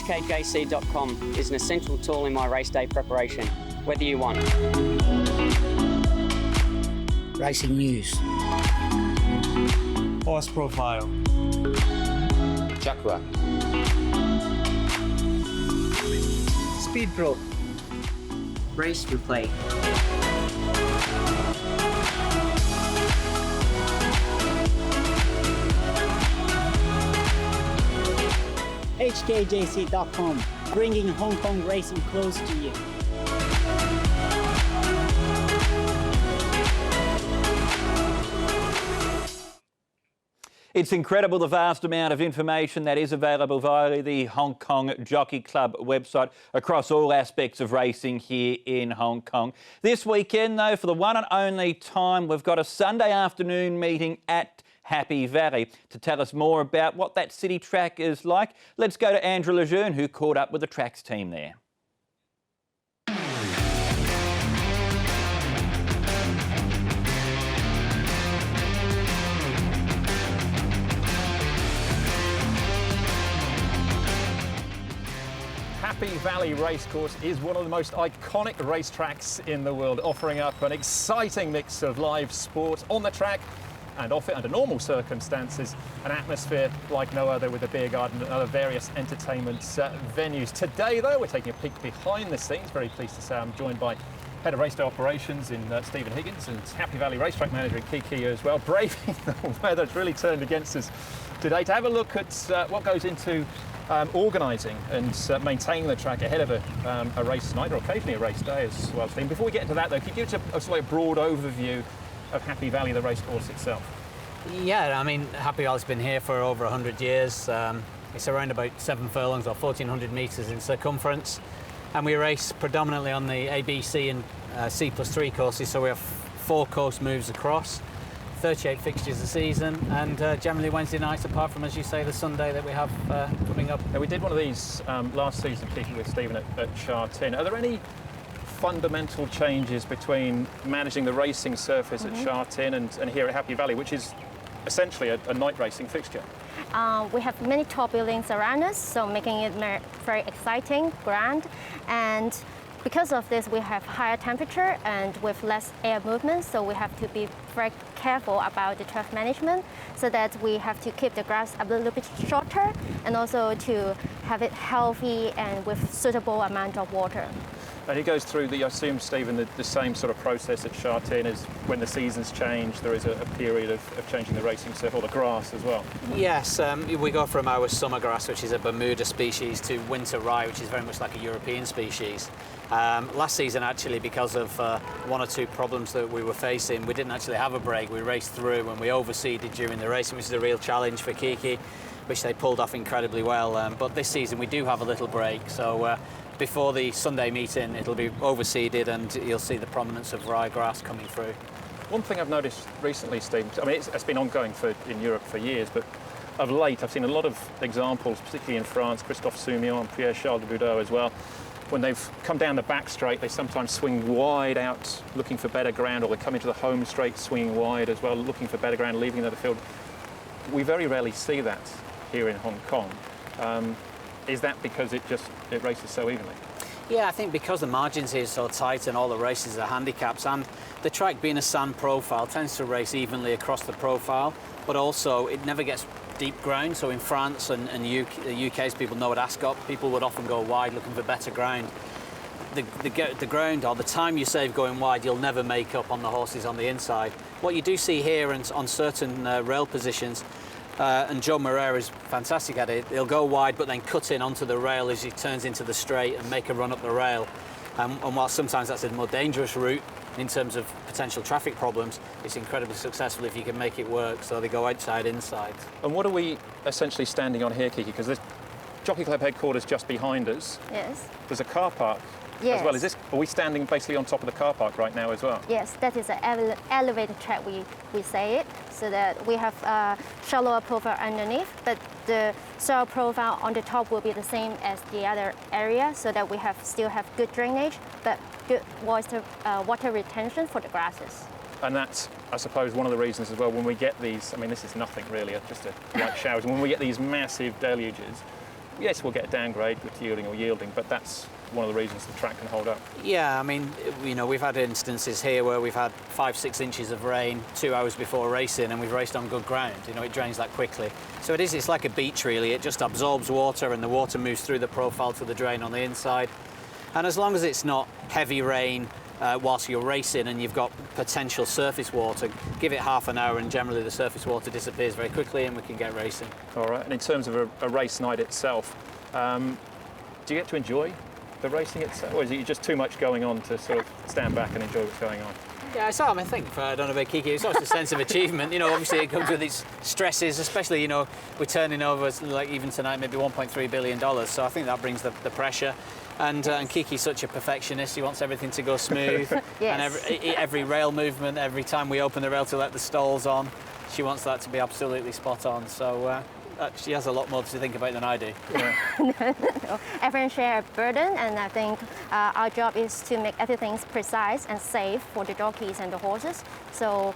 hkjc.com is an essential tool in my race day preparation, whether you want racing news, horse profile, Jaguar, Speed Pro, race replay, hkjc.com, bringing Hong Kong racing close to you. It's incredible the vast amount of information that is available via the Hong Kong Jockey Club website across all aspects of racing here in Hong Kong. This weekend, though, for the one and only time, we've got a Sunday afternoon meeting at Happy Valley. To tell us more about what that city track is like, let's go to Andrew Jeune, who caught up with the tracks team there. Happy Valley Racecourse is one of the most iconic racetracks in the world, offering up an exciting mix of live sport on the track and off it under normal circumstances, an atmosphere like no other with a beer garden and other various entertainment venues. Today, though, we're taking a peek behind the scenes. Very pleased to say I'm joined by Head of Race Day Operations in Stephen Higgins and Happy Valley Racetrack Manager Kiki as well, braving the weather. It's really turned against us today to have a look at what goes into organising and maintaining the track ahead of a race tonight, or occasionally a race day as well, Steve. Before we get into that, though, can you give us a broad overview of Happy Valley, the racecourse itself? Yeah, I mean, Happy Valley's been here for over 100 years. It's around about 7 furlongs or 1,400 metres in circumference, and we race predominantly on the A, B, C and C+3 courses, so we have 4 course moves across. 38 fixtures a season, and generally Wednesday nights, apart from, as you say, the Sunday that we have coming up. Now, we did one of these last season, kicking with Stephen at Sha Tin. Are there any fundamental changes between managing the racing surface at Sha Tin and here at Happy Valley, which is essentially a night racing fixture? We have many tall buildings around us, so making it very exciting, grand, and because of this, we have higher temperature and with less air movement, so we have to be very careful about the track management, so that we have to keep the grass a little bit shorter and also to have it healthy and with suitable amount of water. And it goes through, I assume, Stephen, the same sort of process at Sha Tin as when the seasons change, there is a period of changing the racing surface, or the grass as well? Yes, we go from our summer grass, which is a Bermuda species, to winter rye, which is very much like a European species. Last season, actually, because of 1 or 2 problems that we were facing, we didn't actually have a break. We raced through and we overseeded during the racing, which is a real challenge for Kiki, which they pulled off incredibly well. But this season we do have a little break, so before the Sunday meeting it'll be overseeded and you'll see the prominence of ryegrass coming through. One thing I've noticed recently, Steve, I mean, it's been ongoing in Europe for years, but of late I've seen a lot of examples, particularly in France, Christophe Soumillon, Pierre-Charles de Boudot as well. When they've come down the back straight, they sometimes swing wide out looking for better ground, or they come into the home straight swinging wide as well, looking for better ground, leaving another field. We very rarely see that here in Hong Kong. Is that because it races so evenly? Yeah, I think because the margins here are so tight and all the races are handicaps, and the track being a sand profile tends to race evenly across the profile, but also it never gets deep ground. So in France and the UK, as people know at Ascot, people would often go wide looking for better ground. The ground, or the time you save going wide, you'll never make up on the horses on the inside. What you do see here and on certain rail positions, and Joe Moreira is fantastic at it, he'll go wide but then cut in onto the rail as he turns into the straight and make a run up the rail. And while sometimes that's a more dangerous route in terms of potential traffic problems, it's incredibly successful if you can make it work, so they go outside, inside. And what are we essentially standing on here, Kiki? Because there's Jockey Club headquarters just behind us. Yes. There's a car park Yes. as well. Are we standing basically on top of the car park right now as well? Yes, that is an elevated track, we say it, so that we have a shallower profile underneath, but the soil profile on the top will be the same as the other area, so that we still have good drainage, but good water retention for the grasses. And that's, I suppose, one of the reasons as well, when we get these, I mean, this is nothing really, just a light showers, and when we get these massive deluges, yes, we'll get a downgrade with yielding or yielding, but that's one of the reasons the track can hold up. Yeah, I mean, you know, we've had instances here where we've had 5-6 inches of rain 2 hours before racing, and we've raced on good ground. You know, it drains that quickly. So it's like a beach really. It just absorbs water, and the water moves through the profile to the drain on the inside. And as long as it's not heavy rain whilst you're racing and you've got potential surface water, give it half an hour and generally the surface water disappears very quickly and we can get racing. All right, and in terms of a race night itself, do you get to enjoy the racing itself, or is it just too much going on to sort of stand back and enjoy what's going on? Yeah, I think for, I don't know about Kiki, it's always a sense of achievement. You know, obviously it comes with its stresses, especially, you know, we're turning over, like even tonight, maybe $1.3 billion. So I think that brings the pressure. And Kiki's such a perfectionist, he wants everything to go smooth. Yes. And every rail movement, every time we open the rail to let the stalls on, she wants that to be absolutely spot on. So she has a lot more to think about than I do. Yeah. Everyone share a burden, and I think our job is to make everything precise and safe for the jockeys and the horses. So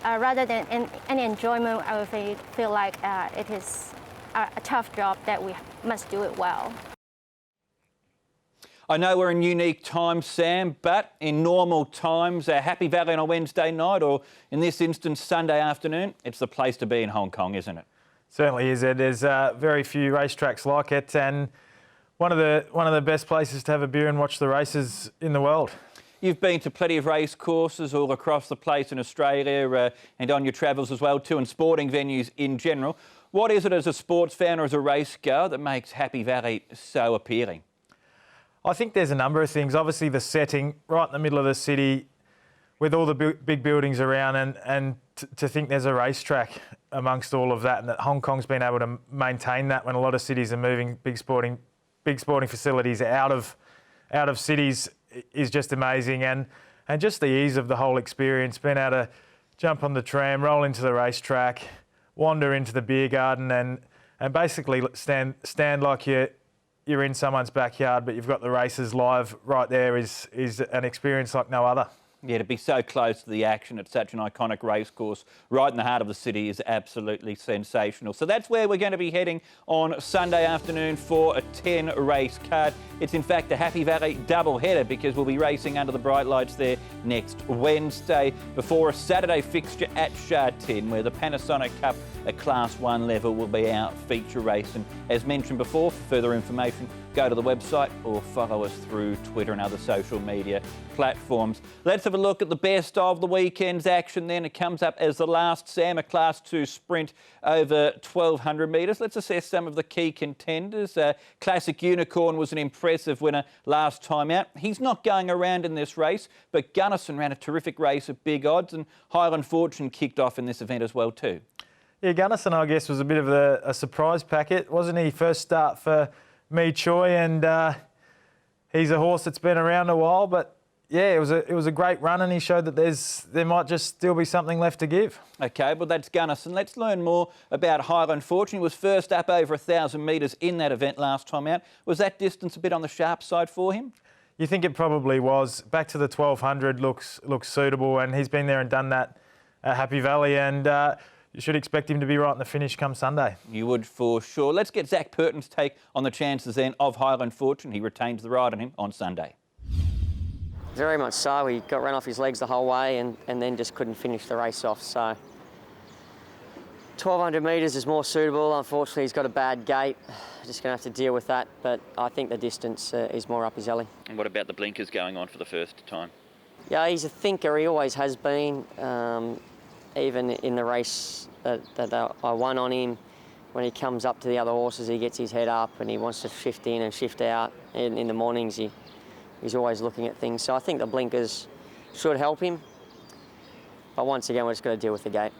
rather than any enjoyment, I would feel like it is a tough job that we must do it well. I know we're in unique times, Sam, but in normal times, Happy Valley on a Wednesday night, or in this instance, Sunday afternoon, it's the place to be in Hong Kong, isn't it? Certainly is, Ed. There's very few racetracks like it, and one of the best places to have a beer and watch the races in the world. You've been to plenty of race courses all across the place in Australia and on your travels as well too, and sporting venues in general. What is it as a sports fan or as a race goer that makes Happy Valley so appealing? I think there's a number of things. Obviously the setting, right in the middle of the city, with all the big buildings around, and to think there's a racetrack amongst all of that, and that Hong Kong's been able to maintain that when a lot of cities are moving big sporting facilities out of cities is just amazing, and just the ease of the whole experience, being able to jump on the tram, roll into the racetrack, wander into the beer garden, and basically stand like you're in someone's backyard, but you've got the races live right there is an experience like no other. Yeah, to be so close to the action at such an iconic racecourse right in the heart of the city is absolutely sensational. So that's where we're going to be heading on Sunday afternoon for a 10-race card. It's in fact a Happy Valley double-header because we'll be racing under the bright lights there next Wednesday before a Saturday fixture at Sha Tin, where the Panasonic Cup at Class 1 level will be our feature race. And as mentioned before, for further information, go to the website or follow us through Twitter and other social media platforms. Let's have a look at the best of the weekend's action then. It comes up as the last, Sam, a Class 2 sprint over 1,200 metres. Let's assess some of the key contenders. Classic Unicorn was an impressive winner last time out. He's not going around in this race, but Gunnison ran a terrific race at big odds, and Highland Fortune kicked off in this event as well too. Yeah, Gunnison, I guess, was a bit of a surprise packet, wasn't he? First start for Me Choi, and he's a horse that's been around a while, but yeah, it was a great run, and he showed that there might just still be something left to give. Okay, well that's Gunnison. Let's learn more about Highland Fortune. He was first up over 1,000 metres in that event last time out. Was that distance a bit on the sharp side for him? You think it probably was. Back to the 1,200 looks suitable, and he's been there and done that at Happy Valley, and you should expect him to be right in the finish come Sunday. You would for sure. Let's get Zach Purton's take on the chances then of Highland Fortune. He retains the ride on him on Sunday. Very much so. He got run off his legs the whole way and then just couldn't finish the race off. So 1,200 metres is more suitable. Unfortunately, he's got a bad gait. Just going to have to deal with that. But I think the distance is more up his alley. And what about the blinkers going on for the first time? Yeah, he's a thinker. He always has been. Even in the race that I won on him, when he comes up to the other horses, he gets his head up and he wants to shift in and shift out. In the mornings, he's always looking at things. So I think the blinkers should help him. But once again, we're just going to deal with the gate.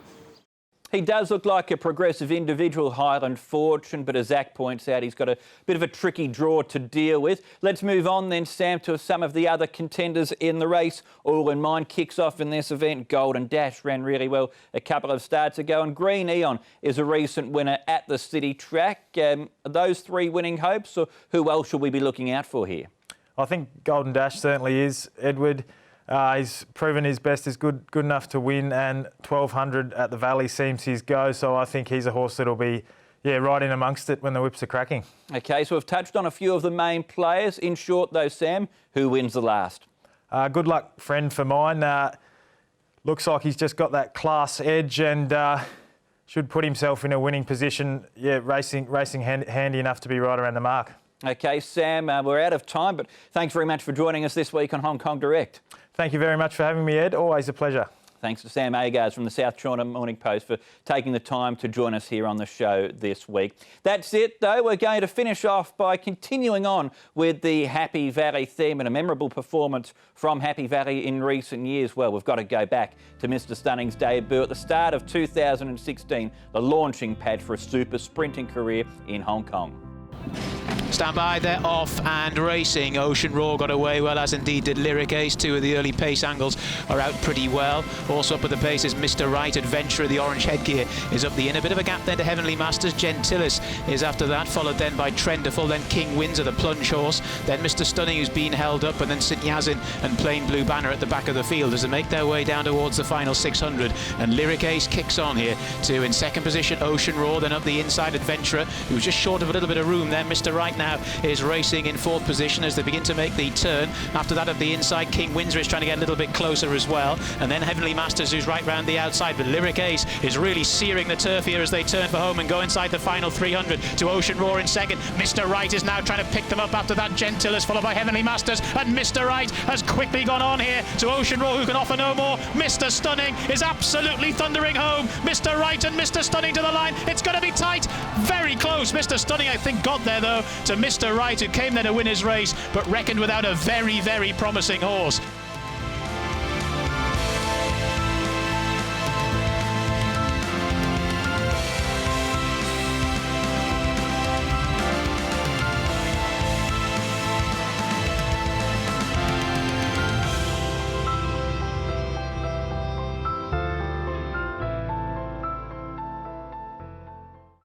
He does look like a progressive individual, Highland Fortune, but as Zach points out, he's got a bit of a tricky draw to deal with. Let's move on then, Sam, to some of the other contenders in the race. All in Mind kicks off in this event. Golden Dash ran really well a couple of starts ago, and Green Eon is a recent winner at the City Track. Are those three winning hopes, or who else should we be looking out for here? I think Golden Dash certainly is, Edward. He's proven his best is good enough to win, and 1,200 at the Valley seems his go. So I think he's a horse that'll be, right in amongst it when the whips are cracking. OK, so we've touched on a few of the main players. In short, though, Sam, who wins the last? Good luck, friend, for mine. Looks like he's just got that class edge and should put himself in a winning position. Yeah, racing handy enough to be right around the mark. OK, Sam, we're out of time, but thanks very much for joining us this week on Hong Kong Direct. Thank you very much for having me, Ed. Always a pleasure. Thanks to Sam Agars from the South China Morning Post for taking the time to join us here on the show this week. That's it, though. We're going to finish off by continuing on with the Happy Valley theme and a memorable performance from Happy Valley in recent years. Well, we've got to go back to Mr Stunning's debut at the start of 2016, the launching pad for a super sprinting career in Hong Kong. Stand by, they're off and racing. Ocean Roar got away well, as indeed did Lyric Ace. Two of the early pace angles are out pretty well. Also up at the pace is Mr Right. Adventurer, the orange headgear, is up the inner. Bit of a gap then to Heavenly Masters. Gentilis is after that, followed then by Trendiful, then King Windsor, the plunge horse, then Mr Stunning, who's been held up, and then St Yazin and Plain Blue Banner at the back of the field as they make their way down towards the final 600. And Lyric Ace kicks on here to, in second position, Ocean Roar, then up the inside Adventurer, who's just short of a little bit of room there. Mr Right now is racing in fourth position as they begin to make the turn. After that, at the inside, King Windsor is trying to get a little bit closer as well, and then Heavenly Masters, who's right round the outside. But Lyric Ace is really searing the turf here as they turn for home and go inside the final 300 to Ocean Roar in second. Mr Right is now trying to pick them up after that. Gentilis followed by Heavenly Masters, and Mr Right has quickly gone on here to Ocean Roar, who can offer no more. Mr Stunning is absolutely thundering home. Mr Right and Mr Stunning to the line. It's going to be tight, very close. Mr Stunning, I think, got there though to Mr Right, who came there to win his race, but reckoned without a very, very promising horse.